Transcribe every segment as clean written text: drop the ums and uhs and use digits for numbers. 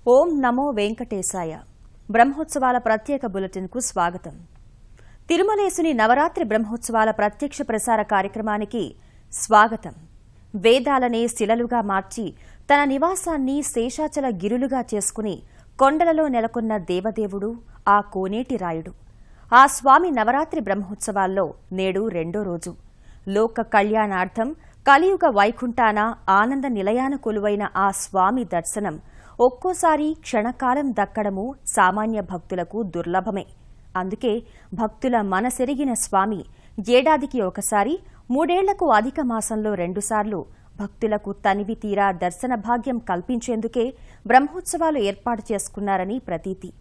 ఓం నమో వెంకటేశాయ. బ్రహ్మోత్సవాల ప్రత్యేక బులెటిన్కు స్వాగతం. తిరుమలేశుని నవరాత్రి బ్రహ్మోత్సవాల ప్రత్యక్ష ప్రసార కార్యక్రమానికి స్వాగతం. వేదాలనే శిలలుగా మార్చి తన నివాసాన్ని శేషాచల గిరులుగా చేసుకుని కొండలలో నెలకొన్న దేవదేవుడు ఆ కోనేటి రాయుడు. ఆ స్వామి నవరాత్రి బ్రహ్మోత్సవాల్లో నేడు రెండో రోజు. లోక కళ్యాణార్థం కలియుగ వైకుంఠాన ఆనంద నిలయాన కొలువైన ఆ స్వామి దర్శనం ఒక్కోసారి క్షణకాలం దక్కడము సామాన్య భక్తులకు దుర్లభమే. అందుకే భక్తుల మనసెరిగిన స్వామి ఏడాదికి ఒకసారి, 3 ఏళ్లకు అధిక మాసంలో 2 సార్లు భక్తులకు తనివి తీరా దర్శన భాగ్యం కల్పించేందుకే బ్రహ్మోత్సవాలు ఏర్పాటు చేసుకున్నారని ప్రతీతి.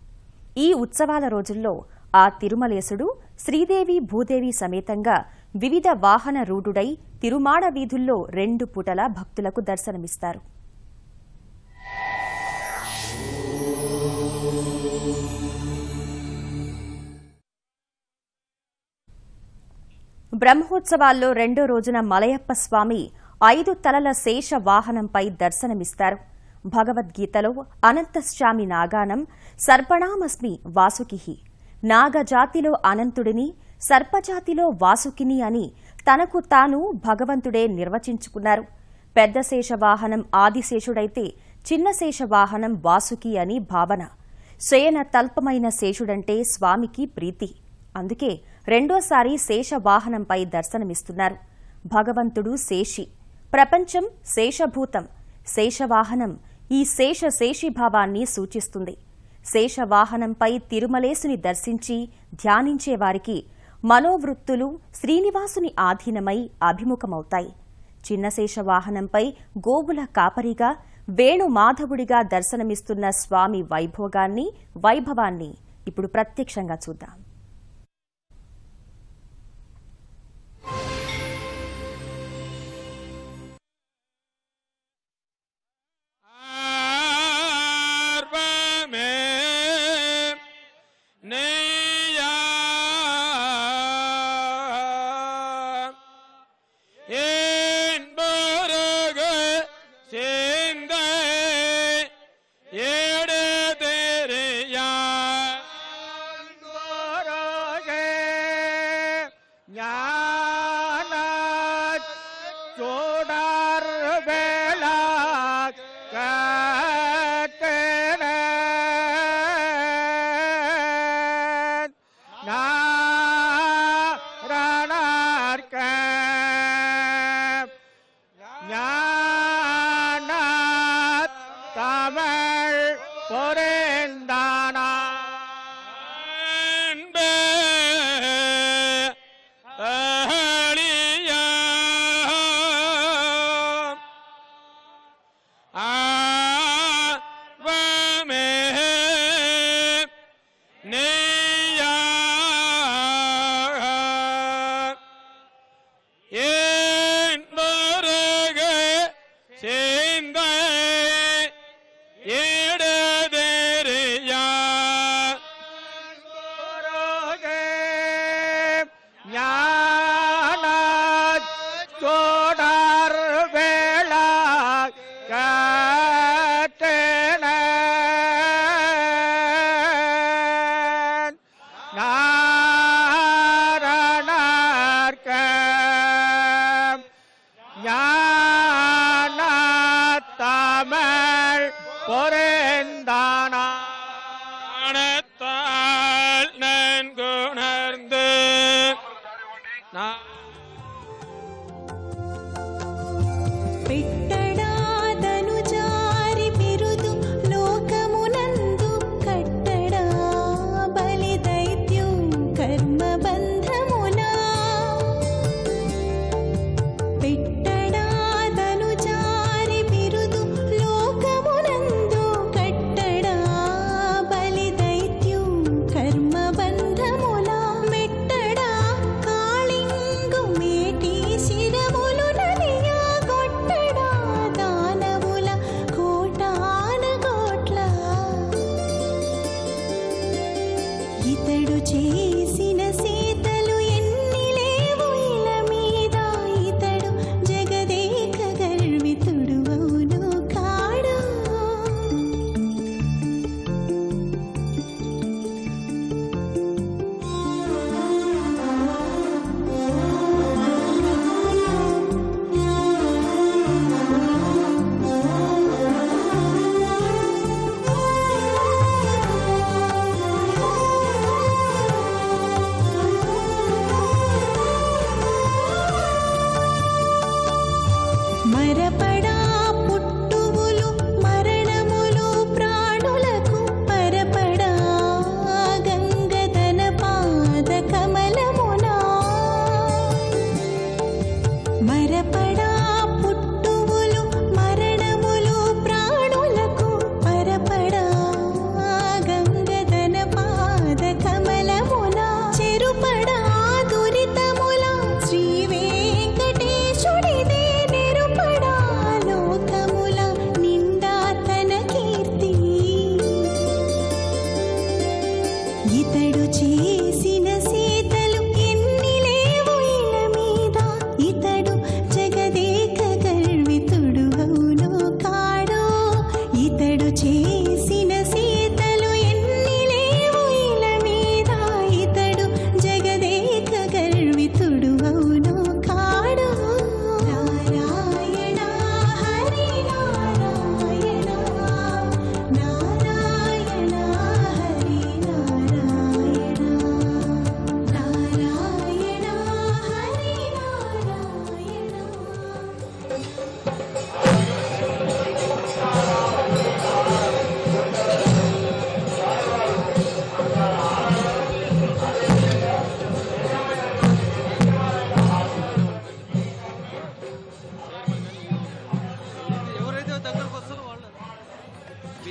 ఈ ఉత్సవాల రోజుల్లో ఆ తిరుమలేశుడు శ్రీదేవి భూదేవి సమేతంగా వివిధ వాహన రూఢుడై తిరుమాడ వీధుల్లో 2 పూటల భక్తులకు దర్శనమిస్తారు. బ్రహ్మోత్సవాల్లో రెండో రోజున మలయప్ప స్వామి 5 తలల శేష వాహనంపై దర్శనమిస్తారు. భగవద్గీతలో అనంతశ్చామి నాగానం సర్పణామస్మి వాసుకిః, నాగజాతిలో అనంతుడిని సర్పజాతిలో వాసుకిని అని తనకు తాను భగవంతుడే నిర్వచించుకున్నారు. పెద్ద శేషవాహనం ఆదిశేషుడైతే చిన్న శేషవాహనం వాసుకి అని భావన. శయన తల్పమైన శేషుడంటే స్వామికి ప్రీతి. అందుకే రెండోసారి శేషవాహనంపై దర్శనమిస్తున్నారు. భగవంతుడు శేషి, ప్రపంచం శేషభూతం. శేషవాహనం ఈ శేషీభావాన్ని సూచిస్తుంది. శేషవాహనంపై తిరుమలేశుని దర్శించి ధ్యానించే వారికి మనోవృత్తులు శ్రీనివాసుని ఆధీనమై అభిముఖమవుతాయి. చిన్న శేషవాహనంపై గోవుల కాపరిగా వేణుమాధవుడిగా దర్శనమిస్తున్న స్వామి వైభవాన్ని ఇప్పుడు ప్రత్యక్షంగా చూద్దాం. పెట్టడా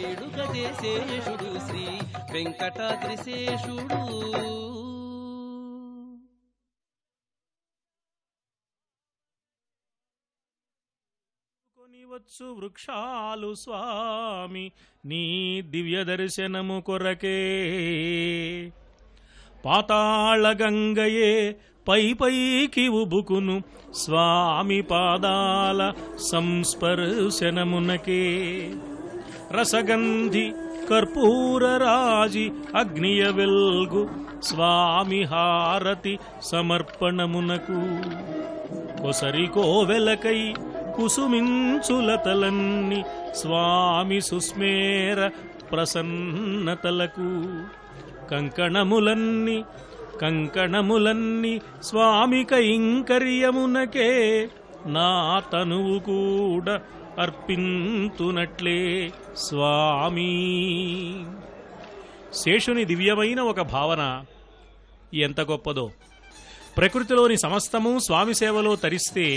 వేడుక చేసేషుడు శ్రీ వెంకటాద్రిశేషుడు. వచ్చు వృక్షాలు స్వామి నీ దివ్య దర్శనము కొరకే, పాతాళ గంగయే పై పైకి ఉబుకును స్వామి పాదాల సంస్పర్శనమునకే, రసగంధి కర్పూర రాజి అగ్నియ వెల్గు స్వామి హారతి సమర్పణమునకు, కొసరి కోవెలకై కుసుమించులతలన్ని స్వామి సుస్మేర ప్రసన్నతలకు, కంకణములన్నీ స్వామి కైంకర్యమునకే, నా తనువు కూడా అర్పింతునట్లే స్వామి. శేషుని దివ్యమైన ఒక భావన ఎంత గొప్పదో! ప్రకృతిలోని సమస్తము స్వామి సేవలో తరిస్తే,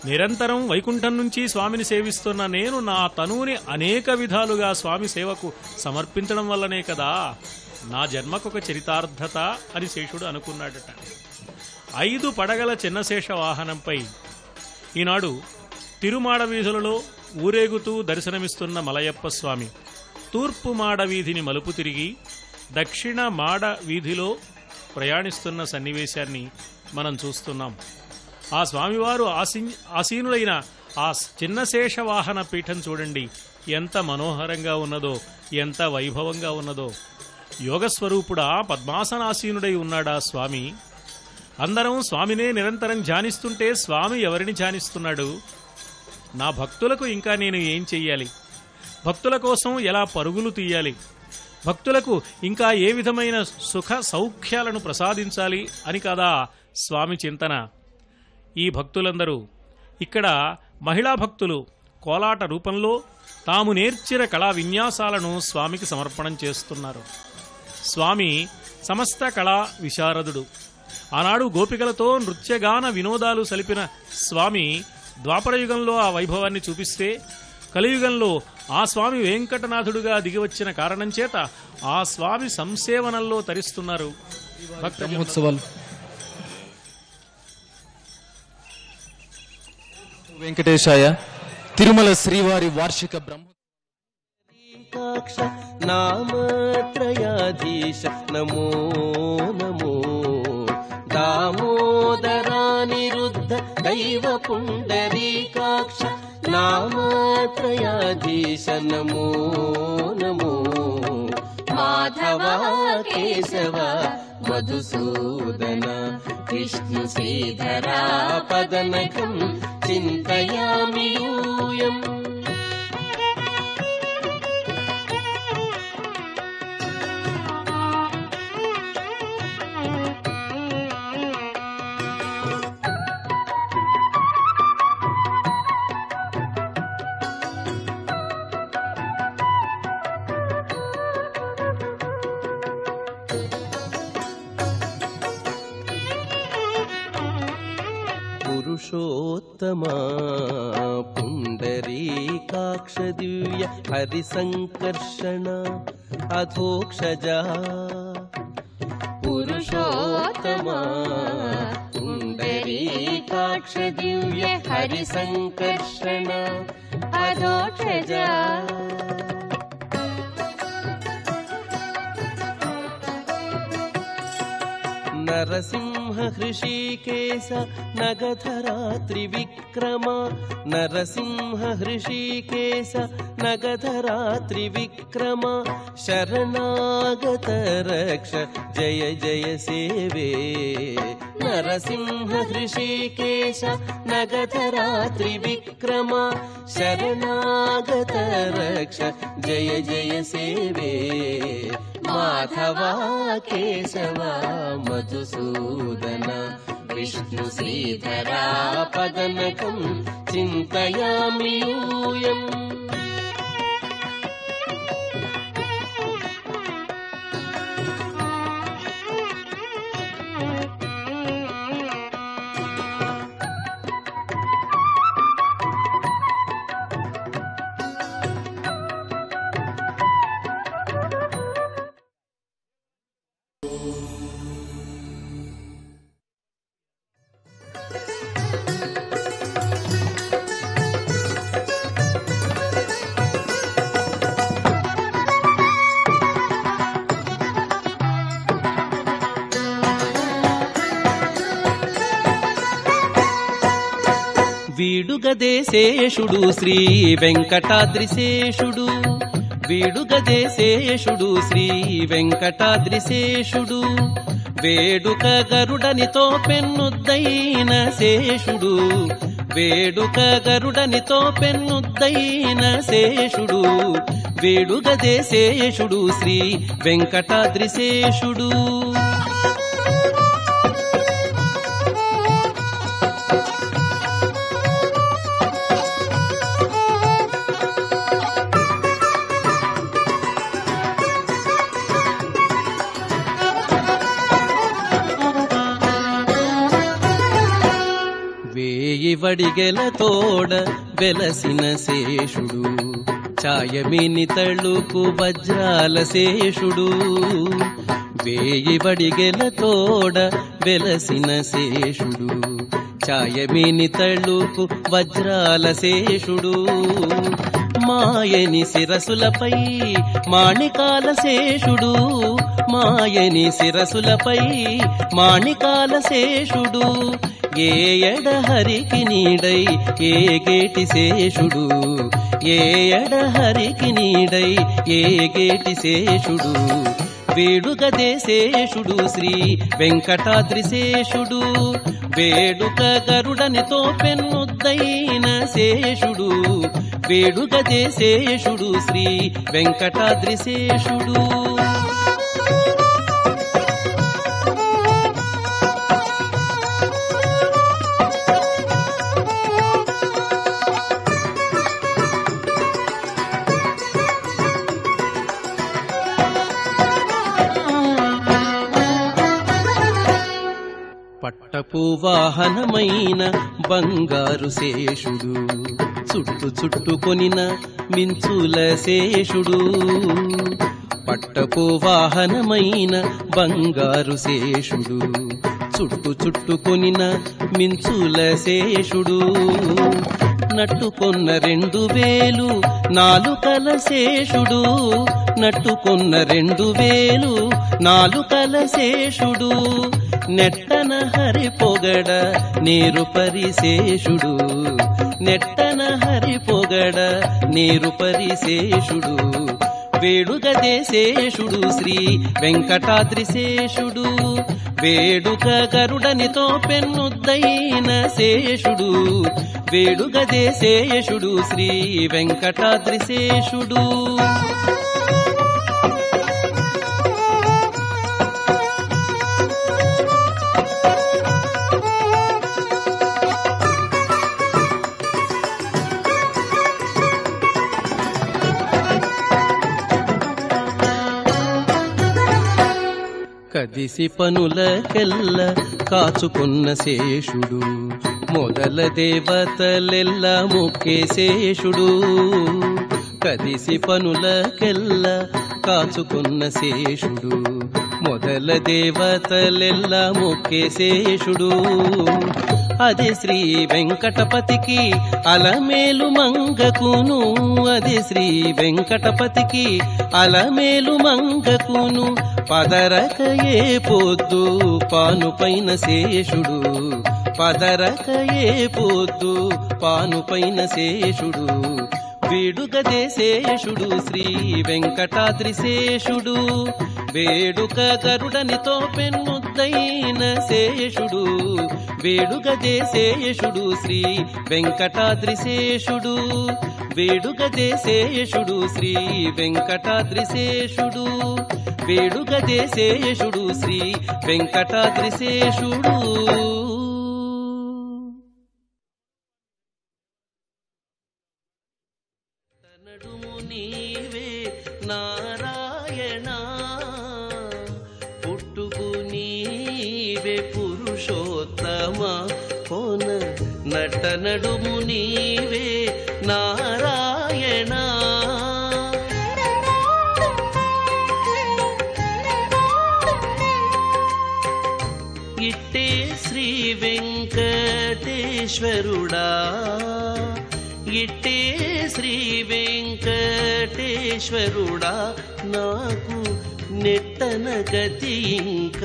నిరంతరం వైకుంఠం నుంచి స్వామిని సేవిస్తున్న నేను నా తనువుని అనేక విధాలుగా స్వామి సేవకు సమర్పించడం వల్లనే కదా నా జన్మకొక చరితార్థత అని శేషుడు అనుకున్నాడట. 5 పడగల చిన్నశేష వాహనంపై ఈనాడు తిరుమాడ వీధులలో ఊరేగుతూ దర్శనమిస్తున్న మలయప్ప స్వామి తూర్పు మాడ వీధిని మలుపు తిరిగి దక్షిణ మాడ వీధిలో ప్రయాణిస్తున్న సన్నివేశాన్ని మనం చూస్తున్నాం. ఆ స్వామివారు ఆసీనులైన ఆ చిన్నశేష వాహన పీఠం చూడండి, ఎంత మనోహరంగా ఉన్నదో, ఎంత వైభవంగా ఉన్నదో. యోగస్వరూపుడా పద్మాసనాసీనుడై ఉన్నాడా స్వామి. అందరం స్వామినే నిరంతరం ధ్యానిస్తుంటే స్వామి ఎవరిని ధ్యానిస్తున్నాడు? నా భక్తులకు ఇంకా నేను ఏం చెయ్యాలి? భక్తుల కోసం ఎలా పరుగులు తీయాలి? భక్తులకు ఇంకా ఏ విధమైన సుఖ సౌఖ్యాలను ప్రసాదించాలి అని కదా స్వామి చింతన. ఈ భక్తులందరూ ఇక్కడ మహిళా భక్తులు కోలాట రూపంలో తాము నేర్చిన కళా విన్యాసాలను స్వామికి సమర్పణం చేస్తున్నారు. స్వామి సమస్త కళా విశారదుడు. ఆనాడు గోపికలతో నృత్యగాన వినోదాలు సలిపిన స్వామి ద్వాపరయుగంలో ఆ వైభవాన్ని చూపిస్తే, కలియుగంలో ఆ స్వామి వెంకటనాథుడుగా దిగివచ్చిన కారణం చేత ఆ స్వామి సంసేవనంలో తరిస్తున్నారు భక్త మహోత్సవాలు. వెంకటేశాయ. తిరుమల శ్రీవారి వార్షిక బ్రహ్మోత్సవాక్ష నామత్రయాధీశ నమో నమో, దామోదరానిరుద్ధ దైవ పుండరీకాక్ష నామత్రయాధీశ నమో నమో, మాధవ కేశవ మధుసూదన విష్ణు శ్రీధరా పదనకం చింతయామి యూయం. పురుషోత్తమా పుండరీకాక్ష దివ్య హరిసంకర్షణ అధోక్షజా, పురుషోత్తమా పుండరీకాక్ష దివ్య హరిసంకర్షణ అధోక్షజా. నరసింహ హృషీకేశ నగధరా త్రివిక్రమ, నరసింహ హృషీకేశ నగధరా త్రివిక్రమ, శరణాగత రక్ష జయ జయ సేవే. నరసింహ హృషీకేశ నగధరా త్రివిక్రమ, శరణాగత రక్ష జయ జయ సేవే. మాధవ కేశవ మధుసూదన విష్ణు శ్రీధరా పదనకం చింతయామి యూయం. వీడుగదేశేషుడు శ్రీ వెంకటాద్రిశేషుడు వీడుగదేశేషుడు శ్రీ వెంకటాద్రిశేషుడు వేడుక గరుడనితో పెన్నుద్దైన శేషుడు వేడుక గరుడనితో పెన్నుద్దైన శేషుడు వేడుగదేశేషుడు శ్రీ వెంకటాద్రిశేషుడు వడిగెలతోడ వెలసిన శేషుడు ఛాయమిని తళుకు వజ్రాల శేషుడు వేయి వడిగెలతోడ వెలసిన శేషుడు ఛాయమిని తళుకు వజ్రాల శేషుడు మాయని శిరసులపై మాణికాల శేషుడు మాయని శిరసులపై మాణికాల శేషుడు ఏ ఎడహరికి నీడై ఏ గేటి శేషుడు ఏ ఎడహరికి నీడై ఏ గేటి శేషుడు వేడుగదేశేషుడు శ్రీ వెంకటాద్రిశేషుడు వేడుక గరుడనితో పెన్నుద్దైన శేషుడు వేడుగదేశేషుడు శ్రీ వెంకటాద్రిశేషుడు పట్టపు వాహనమైన బంగారు శేషుడు చుట్టు చుట్టుకొనిన మించుల శేషుడు పట్టపు వాహనమైన బంగారు శేషుడు చుట్టు చుట్టుకొనిన మించుల శేషుడు నట్టుకొన్న 2000 నాలుకల శేషుడు నట్టుకొన్న 2000 నాలుకల శేషుడు నెట్టన హరి పొగడ నీరు పరిశేషుడు నెట్టన హరి పొగడ నీరు పరిశేషుడు వేడుగదేశేషుడు శ్రీ వెంకటాద్రిశేషుడు వేడుక గరుడనితో పెన్నుద్దైన శేషుడు వేడుగదేశేషుడు శ్రీ వెంకటాద్రిశేషుడు కదిసి పనులకెల్ల కాచుకున్న శేషుడు మొదల దేవతలెల్ల మొక్కే శేషుడు కదిసి పనులకెల్ల కాచుకున్న శేషుడు మొదల దేవతలెల్ల మొక్కే శేషుడు అది శ్రీ వెంకటపతికి అలమేలు మంగకును అది శ్రీ వెంకటపతికి అలమేలు మంగకును పదరకయే పొద్దు పానుపైన శేషుడు పదరకయే పొద్దు పానుపైన శేషుడు వేడుగదేశేషుడు శ్రీ వెంకటాద్రిశేషుడు వేడుక గరుడనితో పెన్నుద్దైన శేషుడు వేడుగదేశేషుడు శ్రీ వెంకటాద్రిశేషుడు వేడుగదేశేషుడు శ్రీ వెంకటాద్రిశేషుడు వేడుగదేశేషుడు శ్రీ వెంకటాద్రిశేషుడు నడుము నీవే నారాయణ పుట్టుకు నీవే పురుషోత్తమ కోన నట నడుము నీవే నారాయణ ఇట్టే శ్రీ వెంకటేశ్వరుడా ఇట్టే శ్రీ వెంకటేశ్వరుడా నాకు నెట్టన గతి ఇంక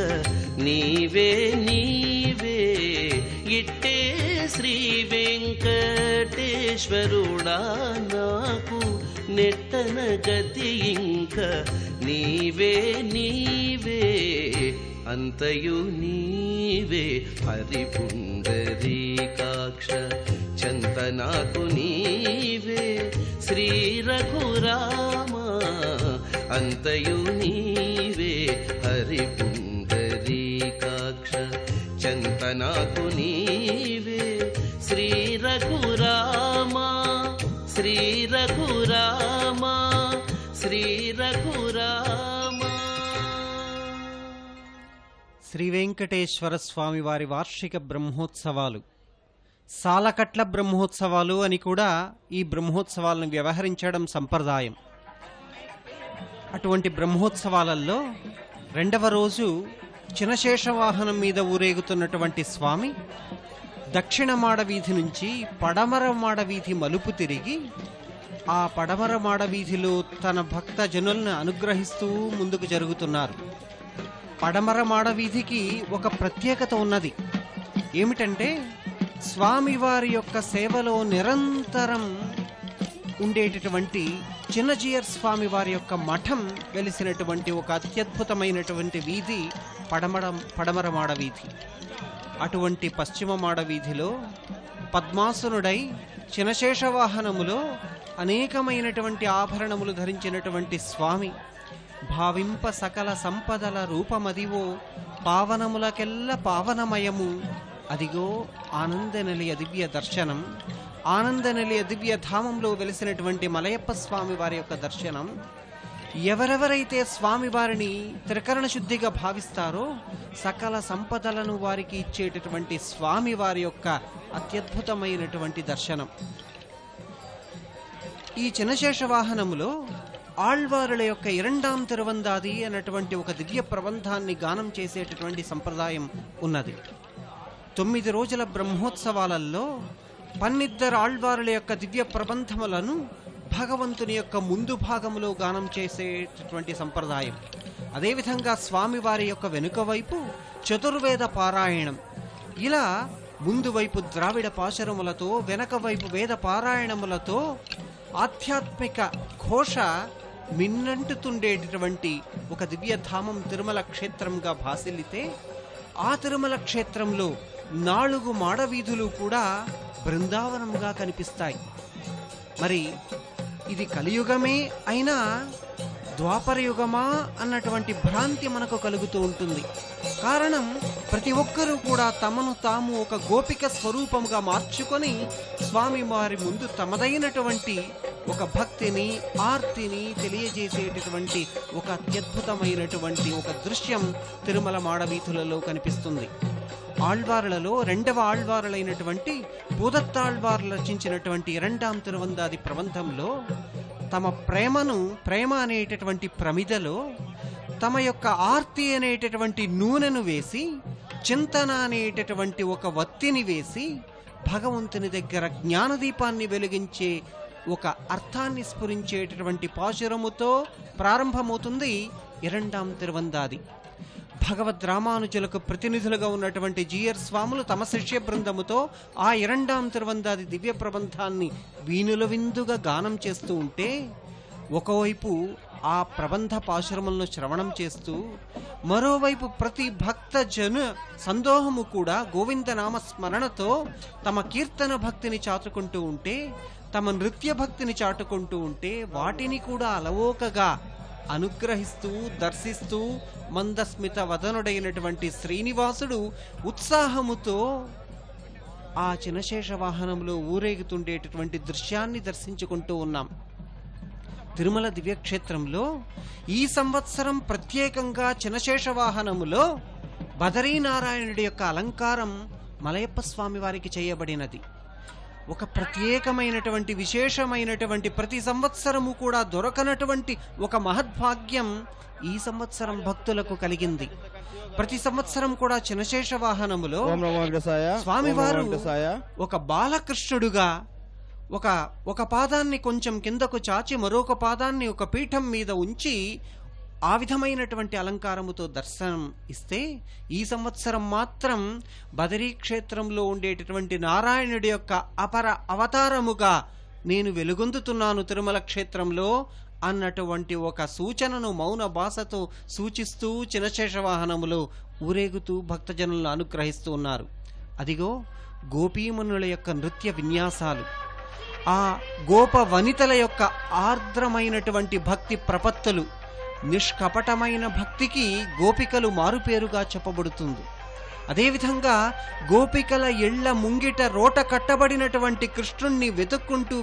నీవే నీవే ఇట్టే శ్రీ వెంకటేశ్వరుడా నాకు నెట్టన గతి ఇంక నీవే నీవే అంతయు నీవే హరి పుండరీకాక్ష చంత నాకు నీవే శ్రీ రఘురామ అంతయు నీవే హరి పుండరీకాక్ష చంత నాకు నీవే శ్రీ రఘురామ శ్రీ రఘురామ శ్రీ రఘురామ. శ్రీ వెంకటేశ్వర స్వామి వారి వార్షిక బ్రహ్మోత్సవాలు, సాలకట్ల బ్రహ్మోత్సవాలు అని కూడా ఈ బ్రహ్మోత్సవాలను వ్యవహరించడం సంప్రదాయం. అటువంటి బ్రహ్మోత్సవాలలో రెండవ రోజు చినశేష వాహనం మీద ఊరేగుతున్నటువంటి స్వామి దక్షిణ మాడవీధి నుంచి పడమర మాడవీధి మలుపు తిరిగి ఆ పడమర మాడవీధిలో తన భక్త జనులను అనుగ్రహిస్తూ ముందుకు జరుగుతున్నారు. పడమర మాడవీధికి ఒక ప్రత్యేకత ఉన్నది. ఏమిటంటే స్వామివారి యొక్క సేవలో నిరంతరం ఉండేటటువంటి చిన్నజీయర్ స్వామి వారి యొక్క మఠం వెలిసినటువంటి ఒక అత్యద్భుతమైనటువంటి వీధి పడమర మాడవీధి. అటువంటి పశ్చిమ మాడవీధిలో పద్మాసనుడై చినశేష వాహనములో అనేకమైనటువంటి ఆభరణములు ధరించినటువంటి స్వామి భావింప సకల సంపదల రూపమదివో పావనములకెల్ల పావనమయము అదిగో ఆనందనిలయ దివ్య దర్శనం. ఆనందనిలయ దివ్య ధామంలో వెలిసినటువంటి మలయప్ప స్వామి వారి యొక్క దర్శనం. ఎవరెవరైతే స్వామివారిని త్రికరణ శుద్ధిగా భావిస్తారో సకల సంపదలను వారికి ఇచ్చేటటువంటి స్వామి వారి యొక్క అత్యద్భుతమైనటువంటి దర్శనం. ఈ చినశేష వాహనములో ఆళ్వారుల యొక్క ఇరండాం తిరువందాది అన్నటువంటి ఒక దివ్య ప్రబంధాన్ని గానం చేసేటటువంటి సంప్రదాయం ఉన్నది. 9 రోజుల బ్రహ్మోత్సవాలలో 12 ఆళ్వారుల యొక్క దివ్య ప్రబంధములను భగవంతుని యొక్క ముందు భాగంలో గానం చేసేటటువంటి సంప్రదాయం. అదేవిధంగా స్వామివారి యొక్క వెనుక వైపు చతుర్వేద పారాయణం. ఇలా ముందు వైపు ద్రావిడ పాశరములతో వెనక వైపు వేద పారాయణములతో ఆధ్యాత్మిక ఘోష మిన్నంటుతుండేటటువంటి ఒక దివ్యధామం తిరుమల క్షేత్రంగా భాసిల్లితే ఆ తిరుమల క్షేత్రంలో 4 మాడవీధులు కూడా బృందావనంగా కనిపిస్తాయి. మరి ఇది కలియుగమే అయినా ద్వాపరయుగమా అన్నటువంటి భ్రాంతి మనకు కలుగుతూ ఉంటుంది. కారణం ప్రతి ఒక్కరూ కూడా తమను తాము ఒక గోపిక స్వరూపముగా మార్చుకొని స్వామి వారి ముందు తమదైనటువంటి ఒక భక్తిని ఆర్తిని తెలియజేసేటటువంటి ఒక అత్యద్భుతమైనటువంటి ఒక దృశ్యం తిరుమల మాడవీధులలో కనిపిస్తుంది. ఆళ్వారులలో 2వ ఆళ్వారులైనటువంటి పూదత్తాళ్వార్లు రచించినటువంటి ఇరండాం తిరువందాది ప్రబంధంలో తమ ప్రేమ అనేటటువంటి ప్రమిదలో తమ యొక్క ఆర్తి అనేటటువంటి నూనెను వేసి చింతన అనేటటువంటి ఒక వత్తిని వేసి భగవంతుని దగ్గర జ్ఞానదీపాన్ని వెలిగించే ఒక అర్థాన్ని స్ఫురించేటటువంటి పాశురముతో ప్రారంభమవుతుంది ఇరండాం తిరువందాది. భగవద్ రామానుజులకు ప్రతినిధులుగా ఉన్నటువంటి జీయర్ స్వాములు తమ శిష్య బృందముతో ఆ ఇరండాం తిరువందాది దివ్య ప్రబంధాన్ని వీణుల విందుగా గానం చేస్తూ ఉంటే ఒకవైపు ఆ ప్రబంధ పాశురములను శ్రవణం చేస్తూ మరోవైపు ప్రతి భక్త జన సందోహము కూడా గోవిందనామ స్మరణతో తమ కీర్తన భక్తిని చాటుకుంటూ ఉంటే తమ నృత్య భక్తిని చాటుకుంటూ ఉంటే వాటిని కూడా అలవోకగా అనుగ్రహిస్తూ దర్శిస్తూ మందస్మిత వదనుడైనటువంటి శ్రీనివాసుడు ఉత్సాహముతో ఆ చినశేష వాహనంలో ఊరేగుతుండేటటువంటి దృశ్యాన్ని దర్శించుకుంటూ ఉన్నాం. తిరుమల దివ్యక్షేత్రంలో ఈ సంవత్సరం ప్రత్యేకంగా చినశేష వాహనములో బదరీనారాయణుడి యొక్క అలంకారం మలయప్ప స్వామి వారికి చేయబడినది. ఒక ప్రత్యేకమైనటువంటి విశేషమైనటువంటి ప్రతి సంవత్సరము కూడా దొరకనటువంటి ఒక మహద్భాగ్యం ఈ సంవత్సరం భక్తులకు కలిగింది. ప్రతి సంవత్సరం కూడా చినశేష వాహనములో స్వామివారు ఒక బాలకృష్ణుడుగా ఒక పాదాన్ని కొంచెం కిందకు చాచి మరొక పాదాన్ని ఒక పీఠం మీద ఉంచి ఆ విధమైనటువంటి అలంకారముతో దర్శనం ఇస్తే, ఈ సంవత్సరం మాత్రం బదరీ క్షేత్రంలో ఉండేటటువంటి నారాయణుడి యొక్క అపర అవతారముగా నేను వెలుగొందుతున్నాను తిరుమల క్షేత్రంలో అన్నటువంటి ఒక సూచనను మౌన భాషతో సూచిస్తూ చినశేష వాహనములో ఊరేగుతూ భక్తజనులను అనుగ్రహిస్తూ ఉన్నారు. అదిగో గోపీమణుల యొక్క నృత్య విన్యాసాలు, ఆ గోప వనితల యొక్క ఆర్ద్రమైనటువంటి భక్తి ప్రపత్తులు. నిష్కపటమైన భక్తికి గోపికలు మారుపేరుగా చెప్పబడుతుంది. అదేవిధంగా గోపికల ఇళ్ల ముంగిట రోట కట్టబడినటువంటి కృష్ణుణ్ణి వెతుక్కుంటూ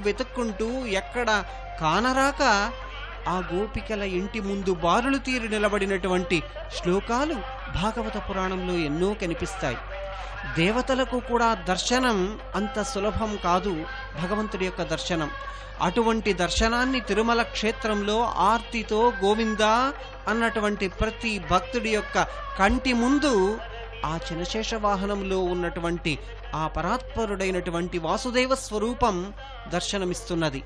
ఎక్కడ కానరాక ఆ గోపికల ఇంటి ముందు బారులు తీరి నిలబడినటువంటి శ్లోకాలు భాగవత పురాణంలో ఎన్నో కనిపిస్తాయి. దేవతలకు కూడా దర్శనం అంత సులభం కాదు భగవంతుడి యొక్క దర్శనం. అటువంటి దర్శనాన్ని తిరుమల క్షేత్రంలో ఆర్తితో గోవిందా అన్నటువంటి ప్రతి భక్తుడి యొక్క కంటి ముందు ఆ చినశేష వాహనంలో ఉన్నటువంటి ఆ పరాత్పరుడైనటువంటి వాసుదేవ స్వరూపం దర్శనమిస్తున్నది.